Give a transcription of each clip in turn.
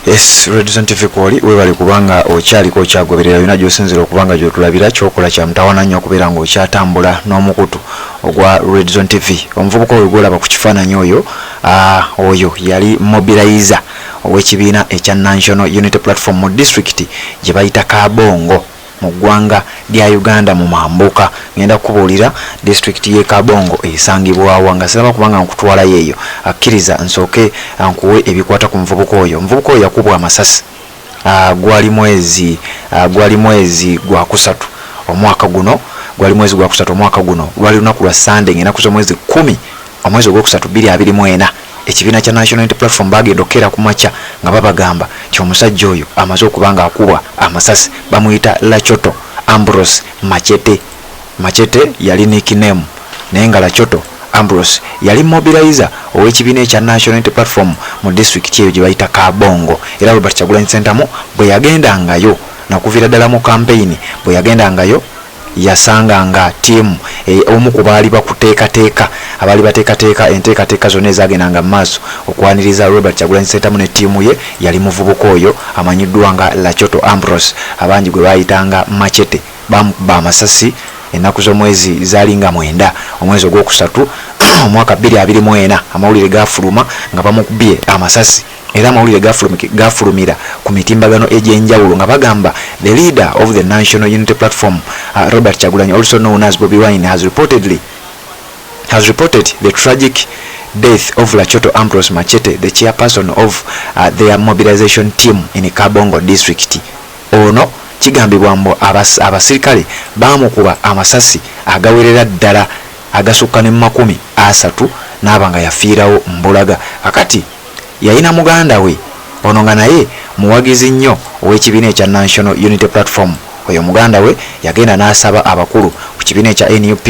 Yes, Redison TV kwoli webali kubanga okyaliko okyagoberera yona gyosinzira okubanga gyotulabira kyokola kya mutawana nnyo okubeera ng'okyatambula n'omukutu ogwa Redison TV. Omuvubuka oyo gwolaba ku kifaananyi oyo yali mobilizer ow'ekibiina ekya National Unity Platform mu district gye bayita Kabongo mu ggwanga lya Uganda mu Mambuka. Ngenda kubuulira district ye Kabongo esangibwawo nga siraba kubanga nkutwalayo eyo. Akkiriza nsooke nkuwe ebikwata ku muvubuka oyo. Omuvubuka oyo yakubwa amasasi gwali mwezi gwa kusatu omwaka guno. Lwali lunaku lwa Sunday ng'enaku z'omwezi 10 omwezi ogwokusatu 2024. Ekibiina kya National Unity Platform bagenda okera ku makya nga babagamba nti omusajja oyo amaze okubanga akubwa amasasi. Bamuyita Lachoto Ambrose Machete. Machete yali nickname naye nga Lachoto Ambrose yali mobilizer ow'ekibiina ekya National Unity Platform mu district eyo gye bayita Kabongo. Era Robert Kyagulanyi Ssentamu bwe yagendangayo nakuviira ddala mu campaign, bwe yagendangayo yasanganga tiimu omu ku baali bakuteekateeka abaali bateekateeka enteekateeka zonna ezagendanga mu maaso okwaniriza Robert Kyagulanyi Ssentamu ne tiimu ye yali muvubuka oyo amanyiddwa nga Lachoto Ambrose, abangi gwe baayitanga Machete. Bamukuba amasasi ennaku z'omwezi zaalinga 9 omwezi ogwokusatu omwaka 2024. Amawulire gafuluma nga bamukubye amasasi, era amawulire gafulumira ku mitimbagano egy'enjawulo nga bagamba the leader of the National Unity Platform, Robert Kyagulanyi, also known as Bobi Wine, has reported the tragic death of Lachoto Ambrose Machete, the chairperson of their mobilization team in Kabongo district. Ono kigambibwa mbu abasirikale bamukuba amasasi agawerera ddala agasukka ne 30 n'abanga yafiirawo mbulaga. Akati yayina muganda we ono nga naye muwagizi nnyo ow'ekibiina ekya National Unity Platform. Oyo muganda we yagenda n'asaba abakulu ku kibiina ekya NUP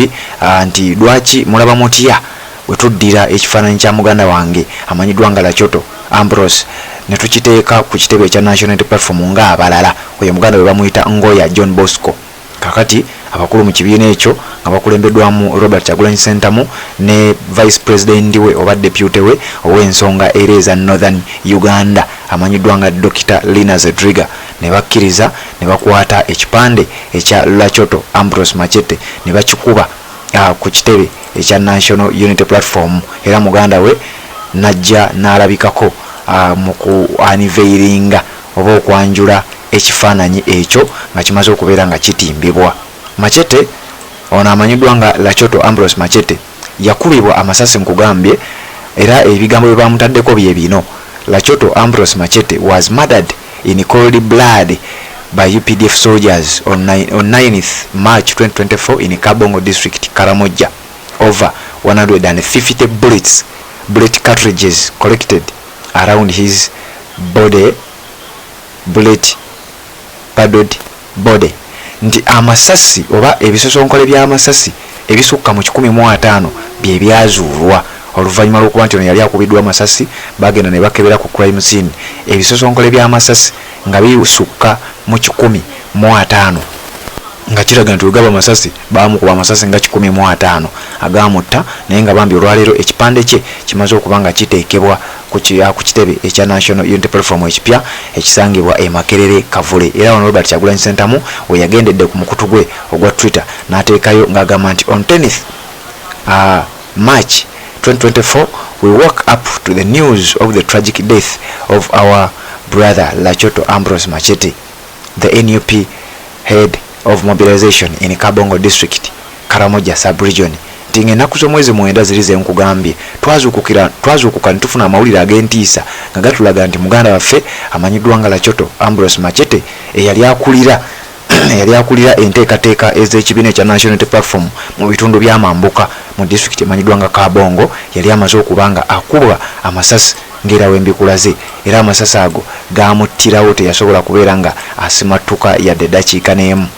nti lwaki mulaba mutya bwe tuddira ekifaananyi kya muganda wange amanyiddwa nga Lachoto Ambrose ne tukiteeka ku kitebe ekya National Unity Platform nga abalala. Oyo muganda we bamuyita Ngoya John Bosco. Kakati abakulu mu kibiina ekyo nga bakulembeddwamu Robert Kyagulanyi Ssentamu ne Vice President we oba Deputy we ow'ensonga ereza Northern Uganda amanyiddwa nga Dr. Lina Zedriga, ne bakkiriza ne bakwata ekipande ekya Lachoto Ambrose Machete ne bakikuba ku kitebe ekya National Unity Platform. Era muganda we najja n'alabikako mu ku unveilinga oba okwanjula ekifaananyi ekyo nga kimaze okubeera nga kitimbibwa. Machete ono amanyiddwa nga Lachoto Ambrose Machete yakubibwa amasasi nkugambye, era ebigambo bye bamutaddeko bye bino: Lachoto Ambrose Machete was murdered in cold blood by UPDF soldiers on 9th March 2024 in Kabongo district, Karamoja. Over 150 bullet cartridges collected around his body, bullet-padded body. Nti amasasi oba ebisosonkole by'amasasi ebisukka mu 150 bye byazuulwa oluvannyuma lw'okuba nti ono yali akubiddwa amasasi. Bagenda ne bakebera ku crime scene ebisosonkole by'amasasi nga bisukka mu 150 nga kiraga nti olugaba amasasi bamukuba amasasi nga 150 agamutta, naye nga bambi olwaleero ekipande kye kimaze okuba nga kiteekebwa ku kitebe ekya National Unity Platform ekipya ekisangibwa e Makerere Kavule. Era ono Robert Kyagulanyi Ssentamu we yagendedde ku mukutu gwe ogwa Twitter n'ateekayo ng'agamba nti on 10th March 2024 we woke up to the news of the tragic death of our brother Lachoto Ambrose Machete, the NUP head of mobilization in Kabongo district, Karamoja sub-region. Nti ng'ennaku z'omwezi 9 ziri ze nkugambye twazuukuka ne tufuna amawulire ag'entiisa nga gatulaga nti muganda waffe amanyiddwa nga Lachoto Ambrose Machete eyali akulira enteekateeka ez'ekibiina ekya National Unity Platform mu bitundu bya Mambuka mu district emanyiddwa nga Kabongo yali amaze okuba nga akubwa amasasi ng'era wembikulaze. Era amasasi ago gamuttirawo, teyasobola kubeera nga asimattuka yadde eddakiika n'emu.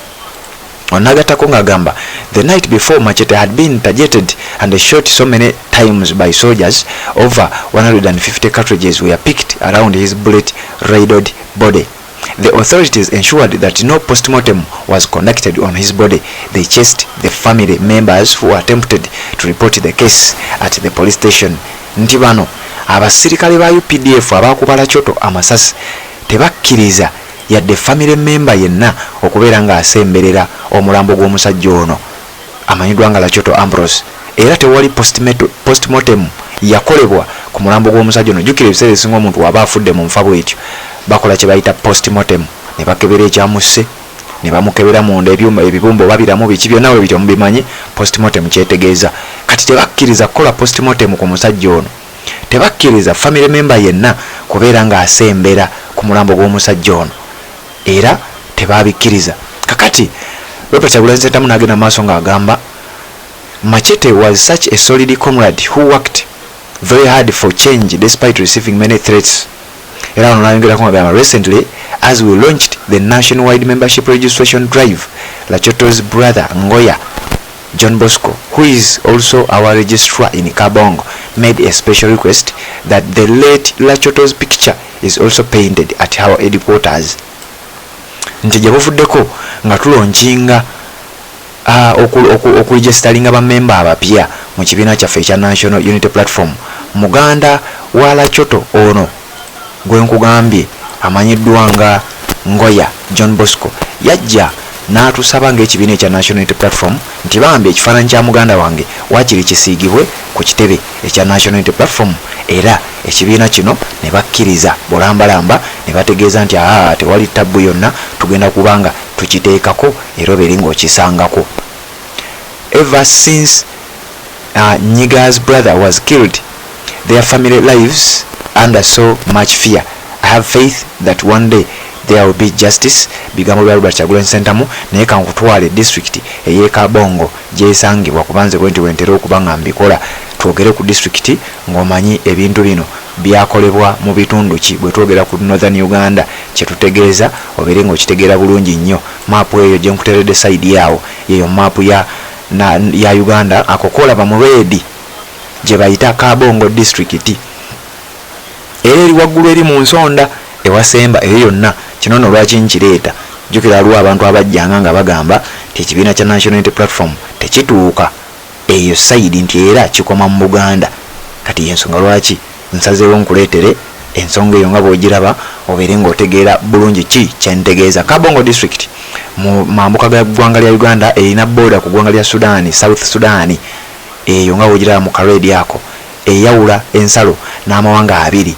Onagattako ng'agamba the night before Machete had been targeted and shot so many times by soldiers. Over 150 cartridges were picked around his bullet-riddled body. The authorities ensured that no postmortem was conducted on his body. They chased the family members who attempted to report the case at the police station. Nti bano abasirikale ba UPDF abakuba Lachoto amasasi tebakkiriza yadde family member yenna okubeera nga asemberera omulambo gw'omusajja ono amanyiddwa nga Lachotto Ambrose, era tewali postmortem yakolebwa ku mulambo gw'omusajja ono. Jjukira ebiseera ebisinga omuntu waba afudde mu nfa bwetyo bakola kye bayita postmortem, ne bakebera ekyamusse ne bamukebera munda ebibumba oba biramu biki byonna bwe bityo mubimanyi postmortem kyetegeeza. Kati tebakkiriza kukola postmortem ku musajja ono, tebakkiriza family member yenna kubeera nga asembera ku mulambo gw'omusajja ono, era tebabikkiriza. Kakati Robert Kyagulanyi Ssentamu n'agenda maaso ng'agamba Machete was such a solid comrade who worked very hard for change despite receiving many threats. Era wano n'ayongerako ng'agamba recently as we launched the nationwide membership registration drive, Lachotto's brother Ngoya John Bosco, who is also our registrar in Kabongo, made a special request that the late Lachotto's picture is also painted at our headquarters. Nti gye buvuddeko nga tulonkinga okuregistaringa bamemba abapya mu kibiina kyaffe ekya National Unity Platform. Muganda wa Lachotto ono gwe nkugambye amanyiddwa nga Ngoya John Bosco yajja n'atusaba ng'ekibiina ekya National Unity Platform nti bambi ekifaananyi kya muganda wange waakiri kisiigibwe ku kitebe ekya National Unity Platform, era ekibiina kino ne bakkiriza bulambalamba ne bategeeza nti tewali tabbu yonna, tugenda kubanga tukiteekako era obeere ng'okisangako. Ever since Nyiga's brother was killed, their family lives under so much fear. I have faith that one day there will be justice. Bigambo bya Robert Kyagulanyi Ssentamu naye kankutwale district ey'e Kabongo gyesangibwa kubanze bwenti wentera okuba nga mbikola. Twogere ku district ng'omanyi ebintu bino byakolebwa mu bitundu ki. Bwe twogera ku Northern Uganda kyetutegeeza obeere ng'okitegeera bulungi nnyo. Maapu eyo gye nkuteredde side yawo yeyo maapu ya Uganda akokolaba mu red gye bayita Kabongo district, era eri waggulu eri mu nsonda ewasemba eyo yonna. Kino nno lwaki nkireeta, jjukira aliwo abantu abajjanga nga bagamba nti ekibiina kya National Unity Platform tekituuka eyo side nti era kikoma mu Buganda. Kati ensonga lwaki nsazeewo nkuleetere ensonga eyo nga bw'ogiraba obeere ng'otegeera bulungi ki kyentegeeza. Kabongo district mu mambuka ga ggwanga lya Uganda erina booda ku ggwanga lya Sudan, South Sudan, eyo nga bw'ogiraba mu kaledi ako eyawula ensalo n'amawanga abiri.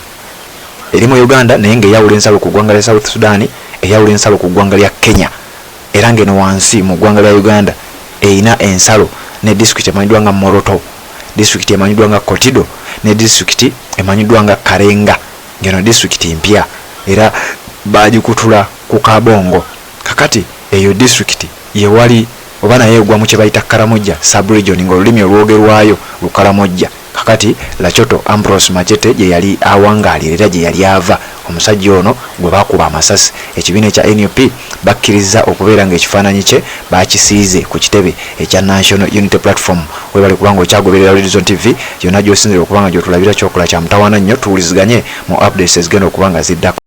Eri mu Uganda naye ng'eyawula ensalo ku ggwanga lya South Sudan, eyawula ensalo ku ggwanga lya Kenya, era ng'eno wansi mu ggwanga lya Uganda eyina ensalo ne district emanyiddwa nga Moroto, district emanyiddwa nga Kotido ne district emanyiddwa nga Karenga, ng'eno district mpya era baagikutula ku Kabongo. Kakati eyo district yewali oba naye egwa mu kye bayita Karamoja sub-region ng'olulimi olwogerwayo Lukaramoja. Kakati Lachotto Ambrose Machete gye yali awangaalira era gye yali ava omusajja ono gwe bakuba amasasi. Ekibiina ekya NUP bakkiriza okubeera ng'ekifaananyi kye bakisiize ku kitebe ekya National Unity Platform. Webale kubanga okyagoberera Horizon TV yonna gy'osinzira okubanga gy'otulabira kyokola kya mutawaana nnyo. Tuwuliziganye mu updates ezigenda okubanga ziddako.